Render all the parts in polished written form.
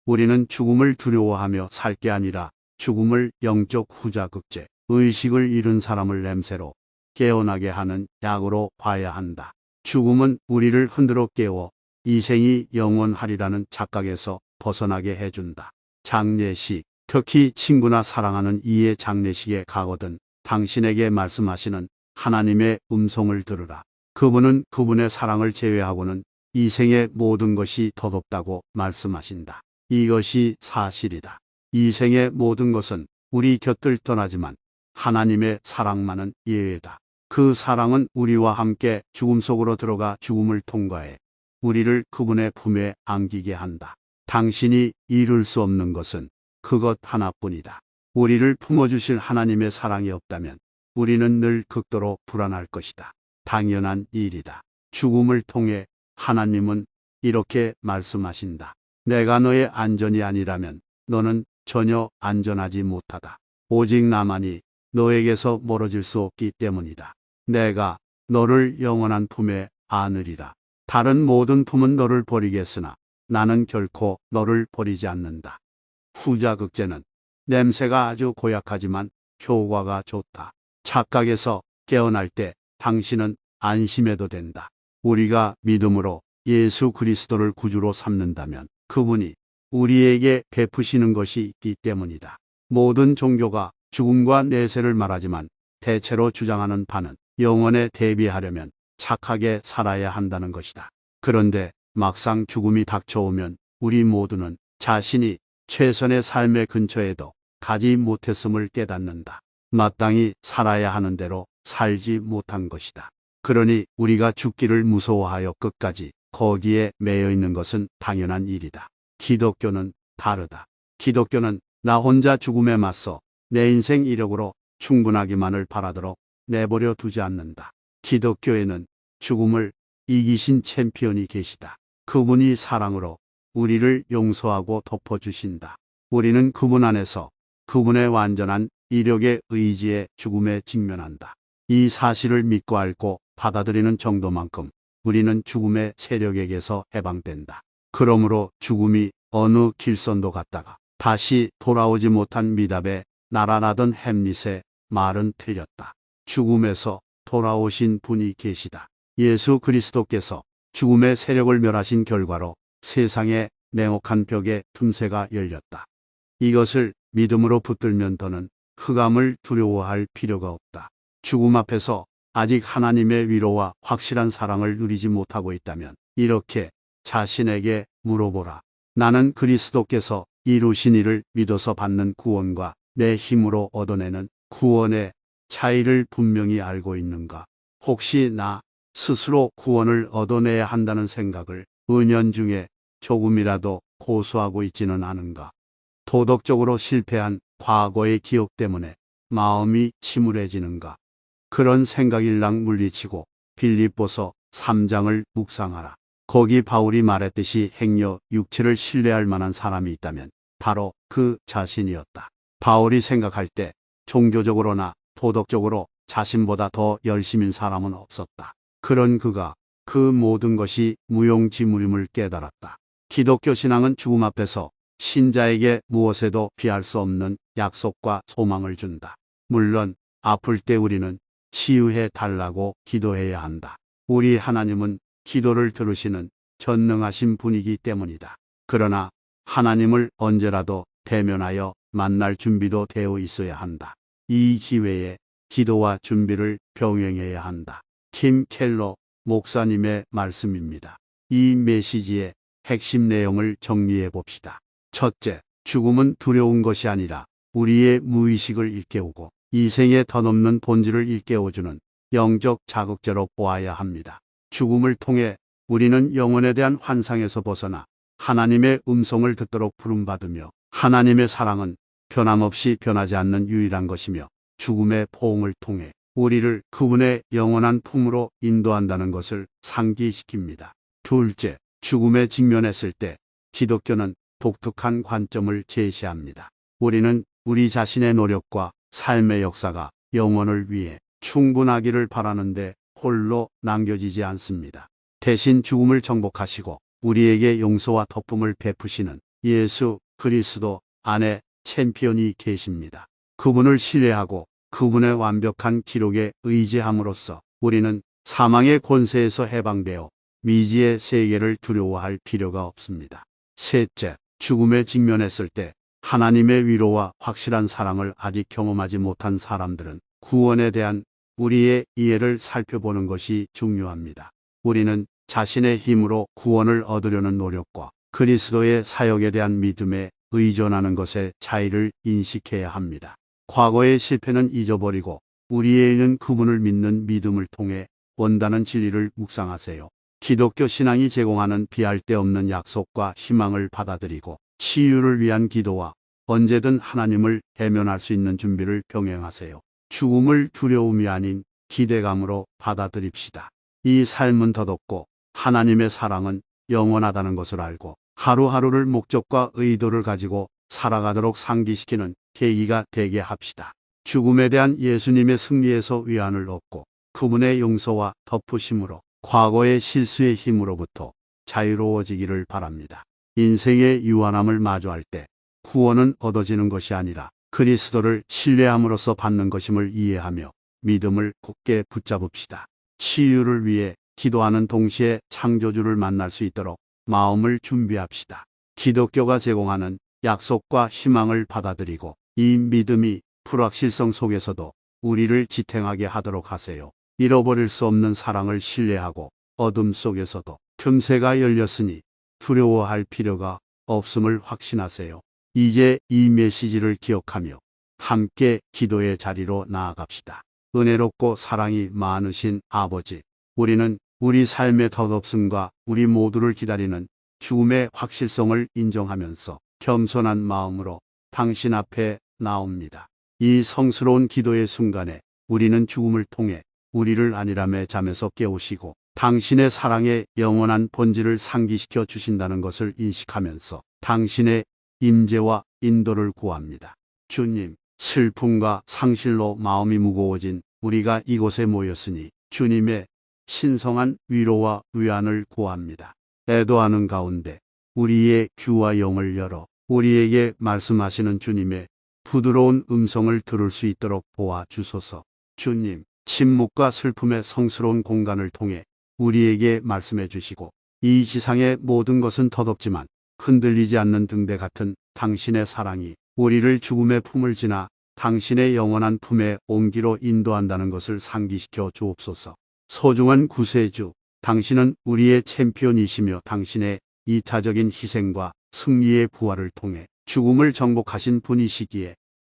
우리는 죽음을 두려워하며 살 게 아니라 죽음을 영적 후자극제, 의식을 잃은 사람을 냄새로 깨어나게 하는 약으로 봐야 한다. 죽음은 우리를 흔들어 깨워 이생이 영원하리라는 착각에서 벗어나게 해준다. 장례식, 특히 친구나 사랑하는 이의 장례식에 가거든 당신에게 말씀하시는 하나님의 음성을 들으라. 그분은 그분의 사랑을 제외하고는 이 생의 모든 것이 덧없다고 말씀하신다. 이것이 사실이다. 이 생의 모든 것은 우리 곁을 떠나지만 하나님의 사랑만은 예외다. 그 사랑은 우리와 함께 죽음 속으로 들어가 죽음을 통과해 우리를 그분의 품에 안기게 한다. 당신이 이룰 수 없는 것은 그것 하나뿐이다. 우리를 품어주실 하나님의 사랑이 없다면 우리는 늘 극도로 불안할 것이다. 당연한 일이다. 죽음을 통해 하나님은 이렇게 말씀하신다. 내가 너의 안전이 아니라면 너는 전혀 안전하지 못하다. 오직 나만이 너에게서 멀어질 수 없기 때문이다. 내가 너를 영원한 품에 안으리라. 다른 모든 품은 너를 버리겠으나 나는 결코 너를 버리지 않는다. 후자극제는 냄새가 아주 고약하지만 효과가 좋다. 착각에서 깨어날 때 당신은 안심해도 된다. 우리가 믿음으로 예수 그리스도를 구주로 삼는다면 그분이 우리에게 베푸시는 것이 있기 때문이다. 모든 종교가 죽음과 내세를 말하지만 대체로 주장하는 바는 영원에 대비하려면 착하게 살아야 한다는 것이다. 그런데 막상 죽음이 닥쳐오면 우리 모두는 자신이 최선의 삶의 근처에도 가지 못했음을 깨닫는다. 마땅히 살아야 하는 대로 살지 못한 것이다. 그러니 우리가 죽기를 무서워하여 끝까지 거기에 매여 있는 것은 당연한 일이다. 기독교는 다르다. 기독교는 나 혼자 죽음에 맞서 내 인생 이력으로 충분하기만을 바라도록 내버려 두지 않는다. 기독교에는 죽음을 이기신 챔피언이 계시다. 그분이 사랑으로 우리를 용서하고 덮어주신다. 우리는 그분 안에서 그분의 완전한 이력의 의지에 죽음에 직면한다. 이 사실을 믿고 알고 받아들이는 정도만큼 우리는 죽음의 세력에게서 해방된다. 그러므로 죽음이 어느 길선도 갔다가 다시 돌아오지 못한 미답에 날아나던 햄릿의 말은 틀렸다. 죽음에서 돌아오신 분이 계시다. 예수 그리스도께서 죽음의 세력을 멸하신 결과로 세상의 냉혹한 벽에 틈새가 열렸다. 이것을 믿음으로 붙들면 더는 흑암을 두려워할 필요가 없다. 죽음 앞에서 아직 하나님의 위로와 확실한 사랑을 누리지 못하고 있다면 이렇게 자신에게 물어보라. 나는 그리스도께서 이루신 일을 믿어서 받는 구원과 내 힘으로 얻어내는 구원의 차이를 분명히 알고 있는가? 혹시 나 스스로 구원을 얻어내야 한다는 생각을 은연중에 조금이라도 고수하고 있지는 않은가? 도덕적으로 실패한 과거의 기억 때문에 마음이 침울해지는가? 그런 생각일랑 물리치고 빌립보서 3장을 묵상하라. 거기 바울이 말했듯이 행여 육체를 신뢰할 만한 사람이 있다면 바로 그 자신이었다. 바울이 생각할 때 종교적으로나 도덕적으로 자신보다 더 열심인 사람은 없었다. 그런 그가 그 모든 것이 무용지물임을 깨달았다. 기독교 신앙은 죽음 앞에서 신자에게 무엇에도 피할 수 없는 약속과 소망을 준다. 물론 아플 때 우리는 치유해 달라고 기도해야 한다. 우리 하나님은 기도를 들으시는 전능하신 분이기 때문이다. 그러나 하나님을 언제라도 대면하여 만날 준비도 되어 있어야 한다. 이 기회에 기도와 준비를 병행해야 한다. 킴 켈러 목사님의 말씀입니다. 이 메시지의 핵심 내용을 정리해 봅시다. 첫째, 죽음은 두려운 것이 아니라 우리의 무의식을 일깨우고 이생의 덧없는 본질을 일깨워주는 영적 자극제로 보아야 합니다. 죽음을 통해 우리는 영혼에 대한 환상에서 벗어나 하나님의 음성을 듣도록 부름받으며 하나님의 사랑은 변함없이 변하지 않는 유일한 것이며 죽음의 포옹을 통해 우리를 그분의 영원한 품으로 인도한다는 것을 상기시킵니다. 둘째, 죽음에 직면했을 때 기독교는 독특한 관점을 제시합니다. 우리는 우리 자신의 노력과 삶의 역사가 영혼을 위해 충분하기를 바라는데 홀로 남겨지지 않습니다. 대신 죽음을 정복하시고 우리에게 용서와 덮음을 베푸시는 예수 그리스도 안에 챔피언이 계십니다. 그분을 신뢰하고 그분의 완벽한 기록에 의지함으로써 우리는 사망의 권세에서 해방되어 미지의 세계를 두려워할 필요가 없습니다. 셋째, 죽음에 직면했을 때 하나님의 위로와 확실한 사랑을 아직 경험하지 못한 사람들은 구원에 대한 우리의 이해를 살펴보는 것이 중요합니다. 우리는 자신의 힘으로 구원을 얻으려는 노력과 그리스도의 사역에 대한 믿음에 의존하는 것의 차이를 인식해야 합니다. 과거의 실패는 잊어버리고 우리에게는 그분을 믿는 믿음을 통해 원다는 진리를 묵상하세요. 기독교 신앙이 제공하는 비할 데 없는 약속과 희망을 받아들이고 치유를 위한 기도와 언제든 하나님을 대면할 수 있는 준비를 병행하세요. 죽음을 두려움이 아닌 기대감으로 받아들입시다. 이 삶은 덧없고 하나님의 사랑은 영원하다는 것을 알고 하루하루를 목적과 의도를 가지고 살아가도록 상기시키는 계기가 되게 합시다. 죽음에 대한 예수님의 승리에서 위안을 얻고 그분의 용서와 덮으심으로 과거의 실수의 힘으로부터 자유로워지기를 바랍니다. 인생의 유한함을 마주할 때 구원은 얻어지는 것이 아니라 그리스도를 신뢰함으로써 받는 것임을 이해하며 믿음을 굳게 붙잡읍시다. 치유를 위해 기도하는 동시에 창조주를 만날 수 있도록 마음을 준비합시다. 기독교가 제공하는 약속과 희망을 받아들이고 이 믿음이 불확실성 속에서도 우리를 지탱하게 하도록 하세요. 잃어버릴 수 없는 사랑을 신뢰하고 어둠 속에서도 틈새가 열렸으니 두려워할 필요가 없음을 확신하세요. 이제 이 메시지를 기억하며 함께 기도의 자리로 나아갑시다. 은혜롭고 사랑이 많으신 아버지, 우리는 우리 삶의 덧없음과 우리 모두를 기다리는 죽음의 확실성을 인정하면서 겸손한 마음으로 당신 앞에 나옵니다. 이 성스러운 기도의 순간에 우리는 죽음을 통해 우리를 안일함의 잠에서 깨우시고 당신의 사랑의 영원한 본질을 상기시켜 주신다는 것을 인식하면서 당신의 임재와 인도를 구합니다. 주님, 슬픔과 상실로 마음이 무거워진 우리가 이곳에 모였으니 주님의 신성한 위로와 위안을 구합니다. 애도하는 가운데 우리의 귀와 영을 열어 우리에게 말씀하시는 주님의 부드러운 음성을 들을 수 있도록 도와주소서. 주님, 침묵과 슬픔의 성스러운 공간을 통해 우리에게 말씀해 주시고 이 지상의 모든 것은 덧없지만 흔들리지 않는 등대 같은 당신의 사랑이 우리를 죽음의 품을 지나 당신의 영원한 품에 옮기로 인도한다는 것을 상기시켜 주옵소서. 소중한 구세주, 당신은 우리의 챔피언이시며 당신의 이타적인 희생과 승리의 부활을 통해 죽음을 정복하신 분이시기에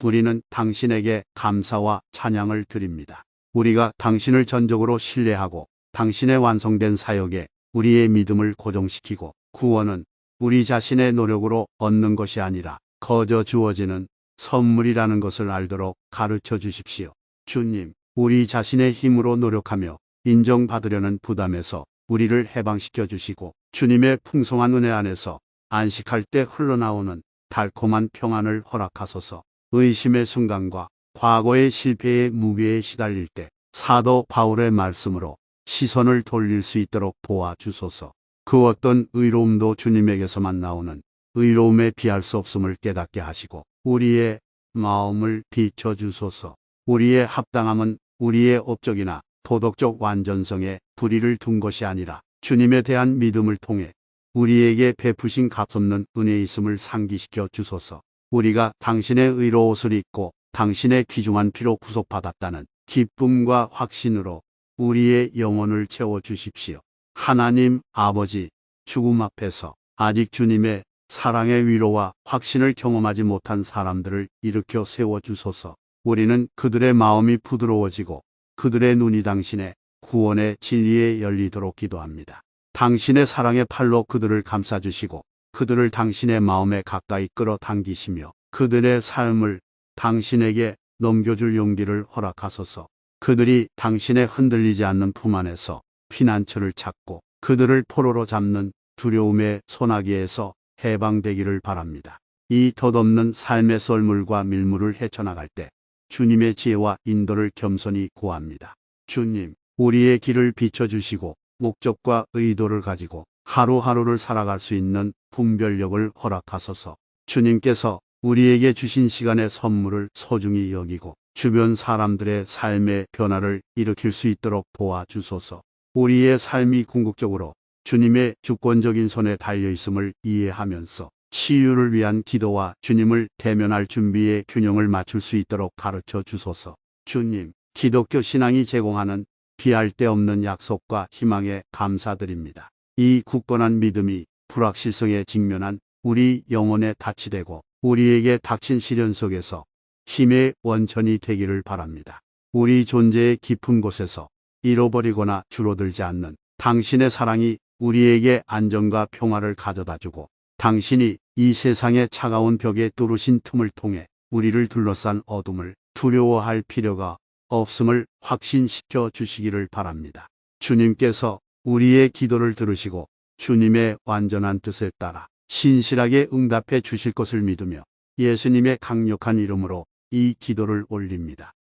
우리는 당신에게 감사와 찬양을 드립니다. 우리가 당신을 전적으로 신뢰하고 당신의 완성된 사역에 우리의 믿음을 고정시키고 구원은 우리 자신의 노력으로 얻는 것이 아니라 거저 주어지는 선물이라는 것을 알도록 가르쳐 주십시오. 주님, 우리 자신의 힘으로 노력하며 인정받으려는 부담에서 우리를 해방시켜 주시고 주님의 풍성한 은혜 안에서 안식할 때 흘러나오는 달콤한 평안을 허락하소서. 의심의 순간과 과거의 실패의 무게에 시달릴 때 사도 바울의 말씀으로 시선을 돌릴 수 있도록 도와주소서. 그 어떤 의로움도 주님에게서만 나오는 의로움에 비할 수 없음을 깨닫게 하시고 우리의 마음을 비춰주소서. 우리의 합당함은 우리의 업적이나 도덕적 완전성에 불의를 둔 것이 아니라 주님에 대한 믿음을 통해 우리에게 베푸신 값없는 은혜에 있음을 상기시켜 주소서. 우리가 당신의 의로 옷을 입고 당신의 귀중한 피로 구속받았다는 기쁨과 확신으로 우리의 영혼을 채워주십시오. 하나님 아버지, 죽음 앞에서 아직 주님의 사랑의 위로와 확신을 경험하지 못한 사람들을 일으켜 세워주소서. 우리는 그들의 마음이 부드러워지고 그들의 눈이 당신의 구원의 진리에 열리도록 기도합니다. 당신의 사랑의 팔로 그들을 감싸주시고 그들을 당신의 마음에 가까이 끌어당기시며 그들의 삶을 당신에게 넘겨줄 용기를 허락하소서. 그들이 당신의 흔들리지 않는 품 안에서 피난처를 찾고 그들을 포로로 잡는 두려움의 소나기에서 해방되기를 바랍니다. 이 덧없는 삶의 썰물과 밀물을 헤쳐나갈 때 주님의 지혜와 인도를 겸손히 구합니다. 주님, 우리의 길을 비춰주시고 목적과 의도를 가지고 하루하루를 살아갈 수 있는 분별력을 허락하소서. 주님께서 우리에게 주신 시간의 선물을 소중히 여기고 주변 사람들의 삶의 변화를 일으킬 수 있도록 도와주소서. 우리의 삶이 궁극적으로 주님의 주권적인 손에 달려 있음을 이해하면서 치유를 위한 기도와 주님을 대면할 준비의 균형을 맞출 수 있도록 가르쳐 주소서. 주님, 기독교 신앙이 제공하는 비할 데 없는 약속과 희망에 감사드립니다. 이 굳건한 믿음이 불확실성에 직면한 우리 영혼에 닿이 되고 우리에게 닥친 시련 속에서 힘의 원천이 되기를 바랍니다. 우리 존재의 깊은 곳에서 잃어버리거나 줄어들지 않는 당신의 사랑이 우리에게 안정과 평화를 가져다주고 당신이 이 세상의 차가운 벽에 뚫으신 틈을 통해 우리를 둘러싼 어둠을 두려워할 필요가 없음을 확신시켜 주시기를 바랍니다. 주님께서 우리의 기도를 들으시고 주님의 완전한 뜻에 따라 신실하게 응답해 주실 것을 믿으며 예수님의 강력한 이름으로 이 기도를 올립니다.